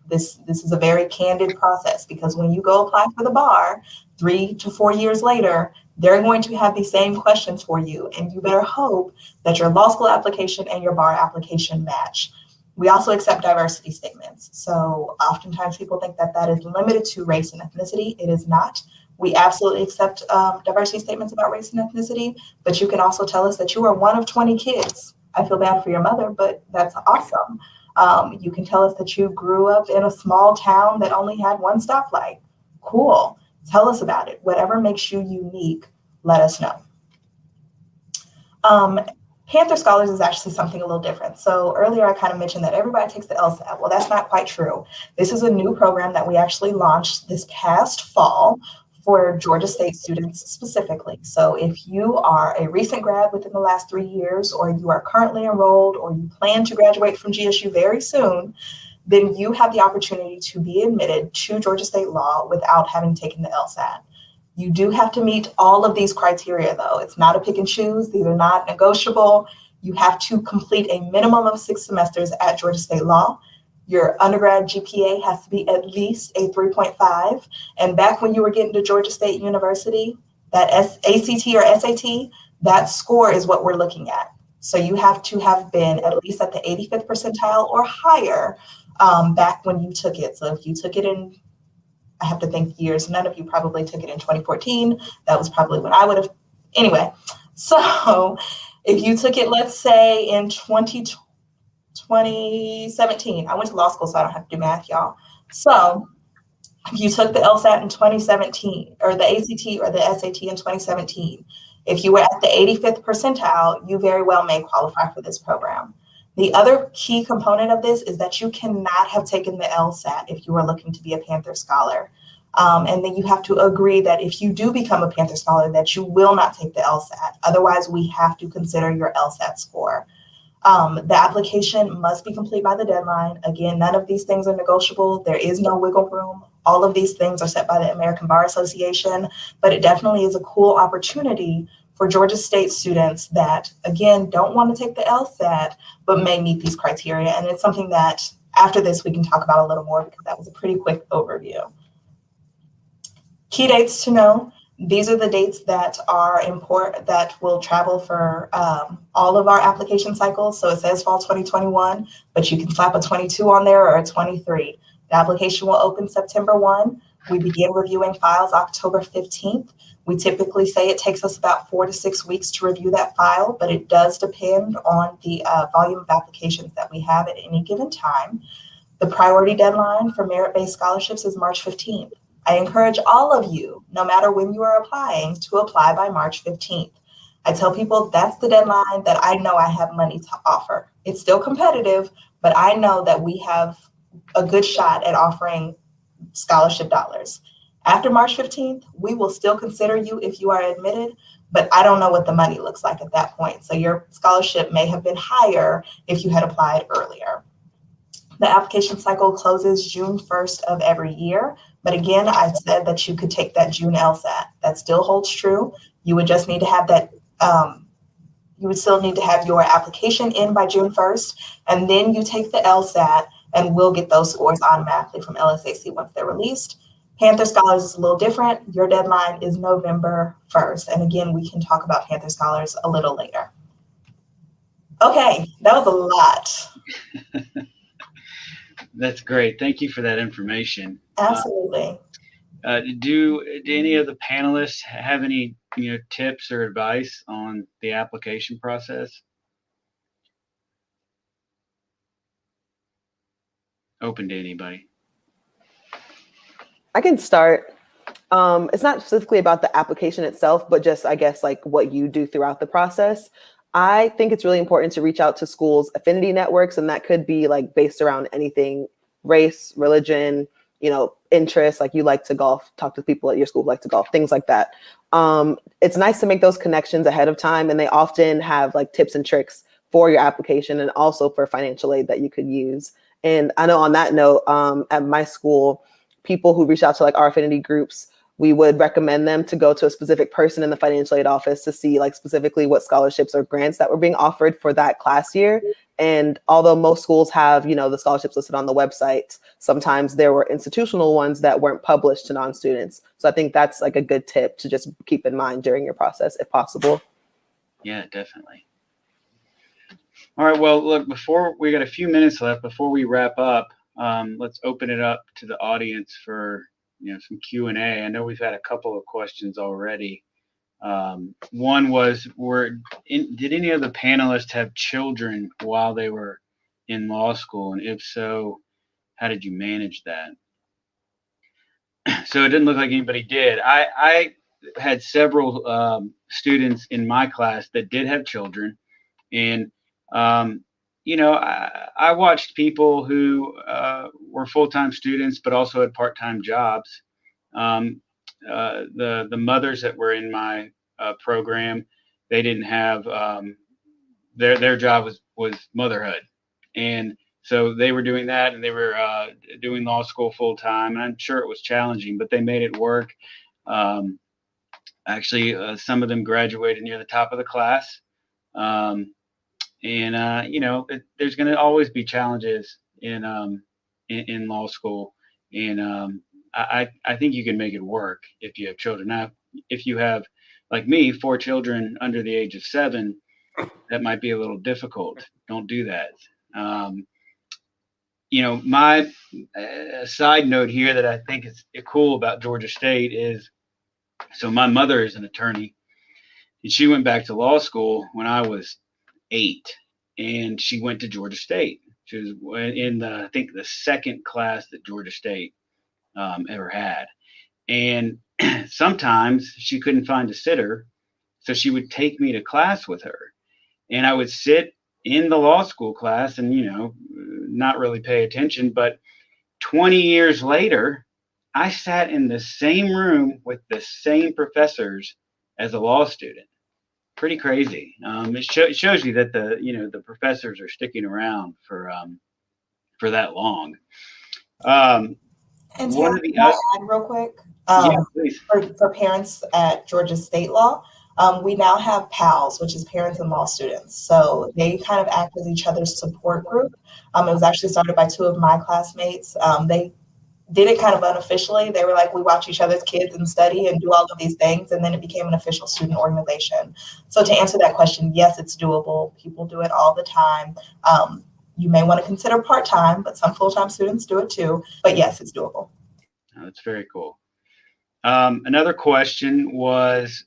This is a very candid process because when you go apply for the bar 3 to 4 years later, they're going to have these same questions for you. And you better hope that your law school application and your bar application match. We also accept diversity statements. So oftentimes people think that that is limited to race and ethnicity. It is not. We absolutely accept diversity statements about race and ethnicity, but you can also tell us that you are one of 20 kids. I feel bad for your mother, but that's awesome. You can tell us that you grew up in a small town that only had 1 stoplight. Cool. Tell us about it. Whatever makes you unique, let us know. Panther Scholars is actually something a little different. So earlier I kind of mentioned that everybody takes the LSAT. Well, that's not quite true. This is a new program that we actually launched this past fall for Georgia State students specifically. So if you are a recent grad within the last 3 years, or you are currently enrolled, or you plan to graduate from GSU very soon, then you have the opportunity to be admitted to Georgia State Law without having taken the LSAT. You do have to meet all of these criteria, though. It's not a pick and choose. These are not negotiable. You have to complete a minimum of 6 semesters at Georgia State Law. Your undergrad GPA has to be at least a 3.5. And back when you were getting to Georgia State University, that ACT or SAT, that score is what we're looking at. So you have to have been at least at the 85th percentile or higher back when you took it. So if you took it in, I have to think years, none of you probably took it in 2014. That was probably when I would have. Anyway, so if you took it, let's say in 2017, I went to law school, so I don't have to do math, y'all. So if you took the LSAT in 2017, or the ACT or the SAT in 2017, if you were at the 85th percentile, you very well may qualify for this program. The other key component of this is that you cannot have taken the LSAT if you are looking to be a Panther Scholar. And then you have to agree that if you do become a Panther Scholar, that you will not take the LSAT. Otherwise, we have to consider your LSAT score. The application must be complete by the deadline. Again, none of these things are negotiable. There is no wiggle room. All of these things are set by the American Bar Association, but it definitely is a cool opportunity for Georgia State students that, again, don't want to take the LSAT, but may meet these criteria. And it's something that after this, we can talk about a little more because that was a pretty quick overview. Key dates to know. These are the dates that are important that will travel for all of our application cycles. So it says fall 2021, but you can slap a 22 on there or a 23. The application will open September 1. We begin reviewing files October 15th. We typically say it takes us about 4 to 6 weeks to review that file, but it does depend on the volume of applications that we have at any given time. The priority deadline for merit-based scholarships is March 15th. I encourage all of you, no matter when you are applying, to apply by March 15th. I tell people that's the deadline that I know I have money to offer. It's still competitive, but I know that we have a good shot at offering scholarship dollars. After March 15th, we will still consider you if you are admitted, but I don't know what the money looks like at that point. So your scholarship may have been higher if you had applied earlier. The application cycle closes June 1st of every year. But again, I said that you could take that June LSAT. That still holds true. You would just need to have that, you would still need to have your application in by June 1st, and then you take the LSAT and we'll get those scores automatically from LSAC once they're released. Panther Scholars is a little different. Your deadline is November 1st. And again, we can talk about Panther Scholars a little later. Okay, that was a lot. That's great. Thank you for that information. Absolutely. Do any of the panelists have any tips or advice on the application process? Open to anybody. I can start. It's not specifically about the application itself, but just, I guess, like what you do throughout the process. I think it's really important to reach out to schools' affinity networks, and that could be like based around anything, race, religion, interests, like you like to golf, talk to people at your school who like to golf, things like that. It's nice to make those connections ahead of time, and they often have like tips and tricks for your application and also for financial aid that you could use. And I know on that note, at my school, people who reach out to like our affinity groups, we would recommend them to go to a specific person in the financial aid office to see like specifically what scholarships or grants that were being offered for that class year. And although most schools have, the scholarships listed on the website, sometimes there were institutional ones that weren't published to non-students. So I think that's like a good tip to just keep in mind during your process, if possible. Yeah, definitely. All right. Well, look, before we got a few minutes left before we wrap up, let's open it up to the audience for some Q&A. I know we've had a couple of questions already. One was, did any of the panelists have children while they were in law school? And if so, how did you manage that? So it didn't look like anybody did. I had several students in my class that did have children. And, I watched people who were full-time students, but also had part-time jobs. The mothers that were in my program, they didn't have their job was motherhood, and so they were doing that, and they were doing law school full time. And I'm sure it was challenging, but they made it work. Actually, some of them graduated near the top of the class, and there's going to always be challenges in law school, and I think you can make it work if you have children. Now, if you have, like me, 4 children under the age of 7, that might be a little difficult. Don't do that. My side note here that I think is cool about Georgia State is, so my mother is an attorney, and she went back to law school when I was 8, and she went to Georgia State. She was in I think the second class that Georgia State ever had. And sometimes she couldn't find a sitter, so she would take me to class with her. And I would sit in the law school class and, not really pay attention. But 20 years later, I sat in the same room with the same professors as a law student. Pretty crazy. It shows you that the professors are sticking around for that long. And One Taylor, of the can I add real quick? Yeah, please. For parents at Georgia State Law, we now have PALs, which is Parents and Law Students. So they kind of act as each other's support group. It was actually started by two of my classmates. They did it kind of unofficially. They were like, we watch each other's kids and study and do all of these things. And then it became an official student organization. So to answer that question, yes, it's doable. People do it all the time. You may want to consider part-time, but some full-time students do it too. But yes, it's doable. Oh, that's very cool. Another question was,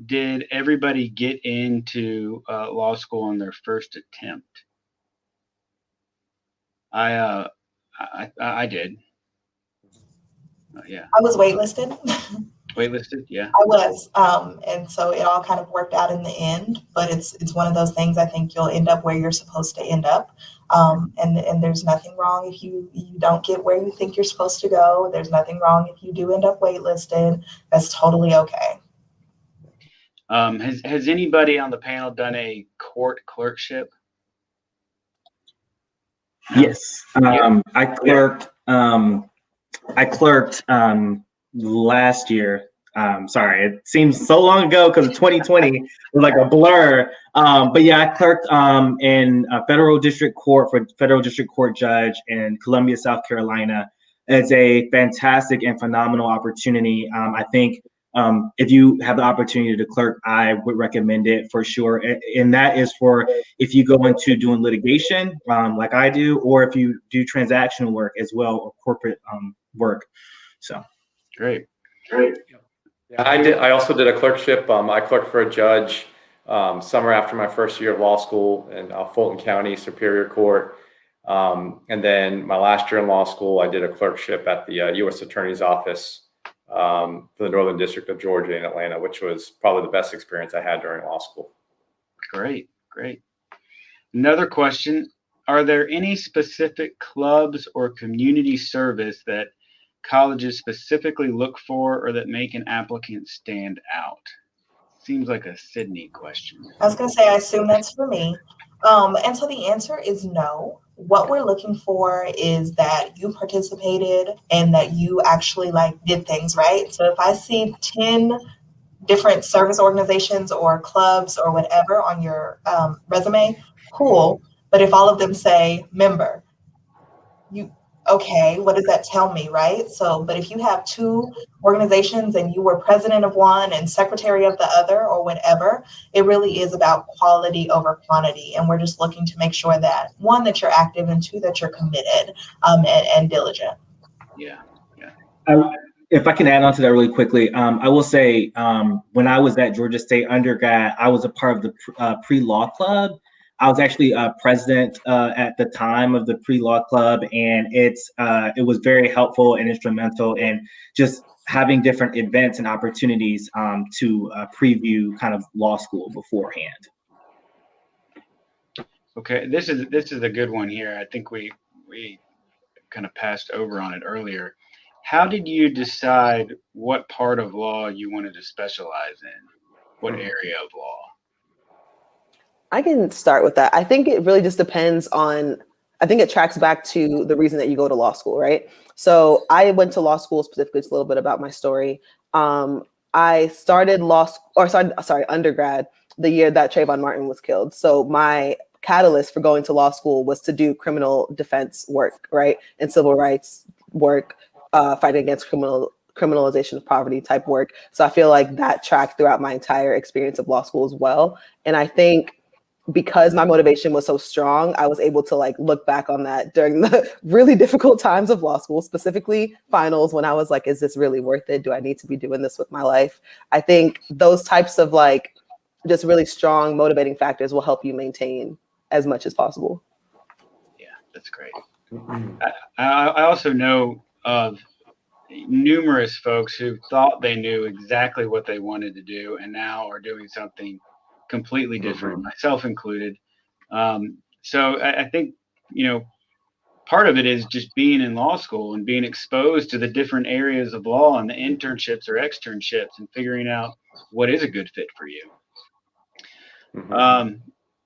did everybody get into law school on their first attempt? I did. Yeah. I was waitlisted. Waitlisted, yeah. I was, and so it all kind of worked out in the end. But it's one of those things. I think you'll end up where you're supposed to end up, and there's nothing wrong if you don't get where you think you're supposed to go. There's nothing wrong if you do end up waitlisted. That's totally okay. Has anybody on the panel done a court clerkship? Yes. I clerked. I clerked last year. Sorry, it seems so long ago because 2020 was like a blur. But yeah, I clerked in a federal district court for federal district court judge in Columbia, South Carolina. It's a fantastic and phenomenal opportunity. I think if you have the opportunity to clerk, I would recommend it for sure. And that is for if you go into doing litigation like I do, or if you do transactional work as well, or corporate work. So Great. Yeah, I did. I also did a clerkship. I clerked for a judge summer after my first year of law school in Fulton County Superior Court. And then my last year in law school, I did a clerkship at the U.S. Attorney's Office for the Northern District of Georgia in Atlanta, which was probably the best experience I had during law school. Great. Another question, are there any specific clubs or community service that colleges specifically look for or that make an applicant stand out? Seems like a Sydney question. I was going to say, I assume that's for me. And so the answer is no. What we're looking for is that you participated and that you actually did things, right? So if I see 10 different service organizations or clubs or whatever on your resume, cool. But if all of them say member, okay, what does that tell me, right? So, but if you have two organizations and you were president of one and secretary of the other or whatever, it really is about quality over quantity. And we're just looking to make sure that, one, that you're active, and two, that you're committed and diligent. Yeah. If I can add on to that really quickly, I will say when I was at Georgia State undergrad, I was a part of the pre-law club. I was actually president at the time of the pre-law club, and it was very helpful and instrumental in just having different events and opportunities to preview kind of law school beforehand. Okay, this is a good one here. I think we kind of passed over on it earlier. How did you decide what part of law you wanted to specialize in? What area of law? I can start with that. I think it really just depends on, I think it tracks back to the reason that you go to law school, right? So I went to law school, specifically, just a little bit about my story. I started undergrad the year that Trayvon Martin was killed. So my catalyst for going to law school was to do criminal defense work, right? And civil rights work, fighting against criminalization of poverty type work. So I feel like that tracked throughout my entire experience of law school as well. And I think because my motivation was so strong, I was able to look back on that during the really difficult times of law school, specifically finals, when I was like, is this really worth it? Do I need to be doing this with my life? I think those types of just really strong motivating factors will help you maintain as much as possible. Yeah, that's great. I also know of numerous folks who thought they knew exactly what they wanted to do and now are doing something completely different, myself included. So I think, part of it is just being in law school and being exposed to the different areas of law and the internships or externships and figuring out what is a good fit for you.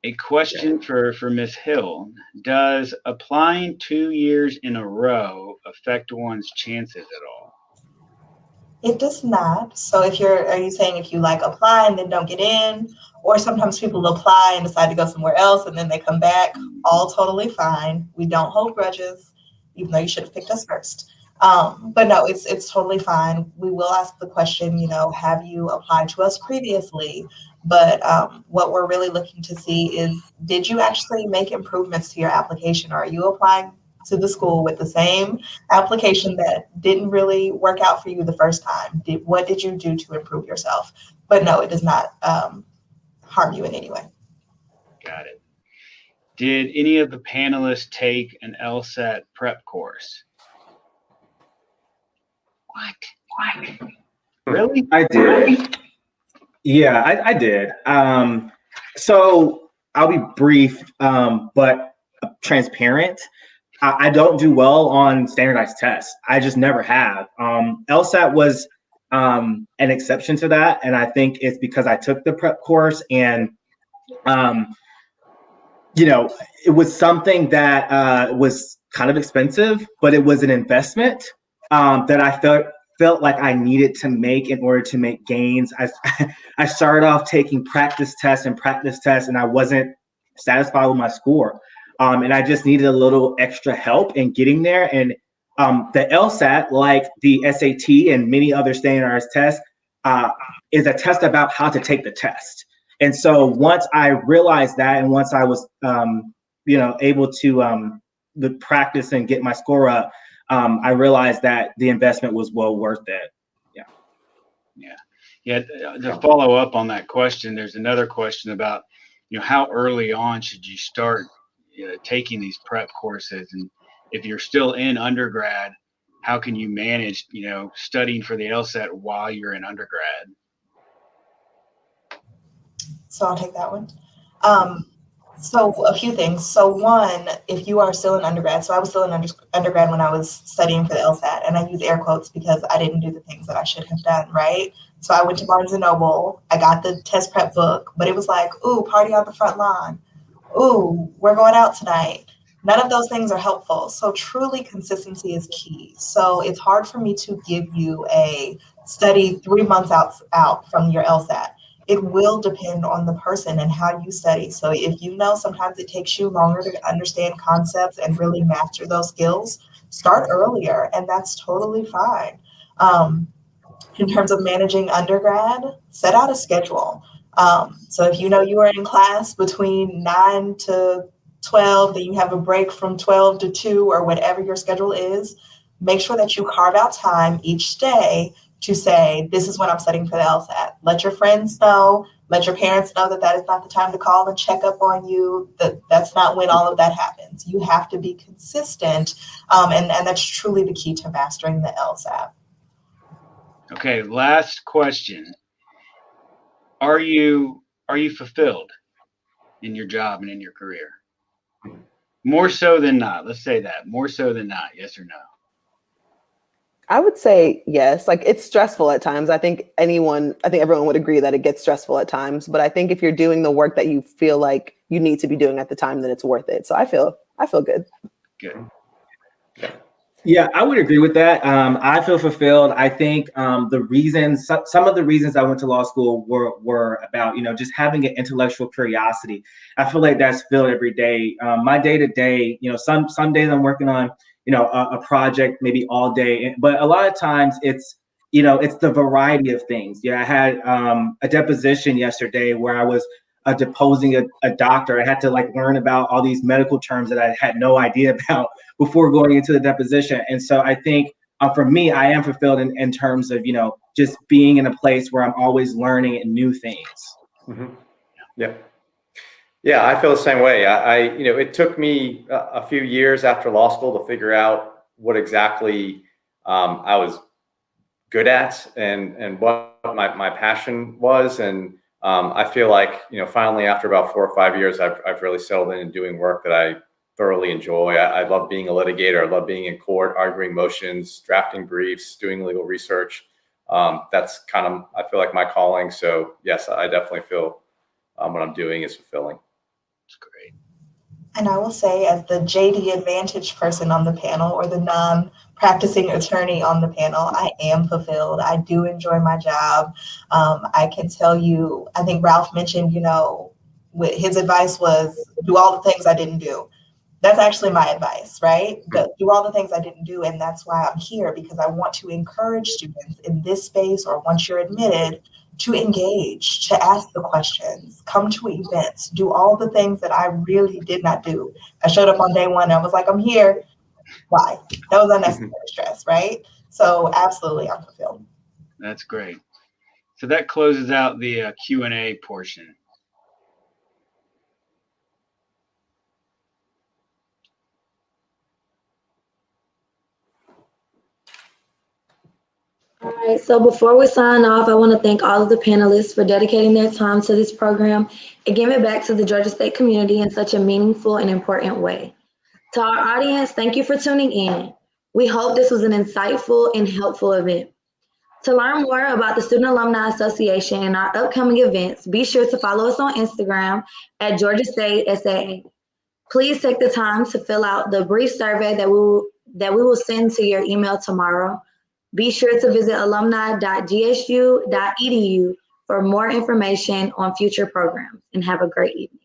A question for Ms. Hill. Does applying 2 years in a row affect one's chances at all? It does not. So are you saying if you like apply and then don't get in, or sometimes people apply and decide to go somewhere else and then they come back, all totally fine. We don't hold grudges, even though you should have picked us first. But no, it's totally fine. We will ask the question, have you applied to us previously? But what we're really looking to see is, did you actually make improvements to your application? Are you applying to the school with the same application that didn't really work out for you the first time? What did you do to improve yourself? But no, it does not harm you in any way. Got it. Did any of the panelists take an LSAT prep course? What? Really? I did. Yeah, I did. So I'll be brief, but transparent. I don't do well on standardized tests. I just never have. LSAT was an exception to that, and I think it's because I took the prep course, and it was something that was kind of expensive, but it was an investment that I felt like I needed to make in order to make gains. I started off taking practice tests, and I wasn't satisfied with my score. And I just needed a little extra help in getting there. And the LSAT, like the SAT and many other standardized tests, is a test about how to take the test. And so once I realized that, and once I was, able to the practice and get my score up, I realized that the investment was well worth it. Yeah. To follow up on that question, there's another question about, how early on should you start taking these prep courses? And if you're still in undergrad, how can you manage, studying for the LSAT while you're in undergrad? So I'll take that one. So a few things. So one, if you are still in undergrad, so I was still in undergrad when I was studying for the LSAT, and I use air quotes because I didn't do the things that I should have done, right? So I went to Barnes & Noble, I got the test prep book, but it was like, ooh, party on the front lawn. Ooh, we're going out tonight. None of those things are helpful. So truly consistency is key. So it's hard for me to give you a study 3 months out from your LSAT. It will depend on the person and how you study. So if sometimes it takes you longer to understand concepts and really master those skills, start earlier, and that's totally fine. In terms of managing undergrad, set out a schedule. So if you are in class between 9 to 12, then you have a break from 12 to 2 or whatever your schedule is, make sure that you carve out time each day to say, this is when I'm studying for the LSAT. Let your friends know, let your parents know that is not the time to call and check up on you, that's not when all of that happens. You have to be consistent, and that's truly the key to mastering the LSAT. Okay, last question. Are you fulfilled in your job and in your career? More so than not. Let's say that. More so than not. Yes or no? I would say yes. Like, it's stressful at times. I think everyone would agree that it gets stressful at times. But I think if you're doing the work that you feel like you need to be doing at the time, then it's worth it. So I feel good. Good. Yeah, I would agree with that. I feel fulfilled. I think some of the reasons I went to law school were about, just having an intellectual curiosity. I feel like that's filled every day. My day to day, some days I'm working on, a project maybe all day, but a lot of times it's the variety of things. I had a deposition yesterday where I was deposing a doctor. I had to learn about all these medical terms that I had no idea about before going into the deposition. And so I think for me, I am fulfilled in terms of, just being in a place where I'm always learning new things. Mm-hmm. Yeah, I feel the same way. It took me a few years after law school to figure out what exactly I was good at and what my passion was. And I feel like, finally, after about 4 or 5 years, I've really settled in and doing work that I thoroughly enjoy. I love being a litigator. I love being in court, arguing motions, drafting briefs, doing legal research. That's kind of, I feel like, my calling. So yes, I definitely feel what I'm doing is fulfilling. That's great. And I will say, as the JD Advantage person on the panel, or the non-practicing attorney on the panel, I am fulfilled. I do enjoy my job. I can tell you, I think Ralph mentioned, his advice was do all the things I didn't do. That's actually my advice, right? Do all the things I didn't do. And that's why I'm here, because I want to encourage students in this space, or once you're admitted, to engage, to ask the questions, come to events, do all the things that I really did not do. I showed up on day one and I was like, I'm here. Why? That was unnecessary stress, right? So absolutely, I'm fulfilled. That's great. So that closes out the Q&A portion. All right, so before we sign off, I want to thank all of the panelists for dedicating their time to this program and giving back to the Georgia State community in such a meaningful and important way. To our audience, thank you for tuning in. We hope this was an insightful and helpful event. To learn more about the Student Alumni Association and our upcoming events, be sure to follow us on Instagram at Georgia State SAA. Please take the time to fill out the brief survey that we will send to your email tomorrow. Be sure to visit alumni.gsu.edu for more information on future programs, and have a great evening.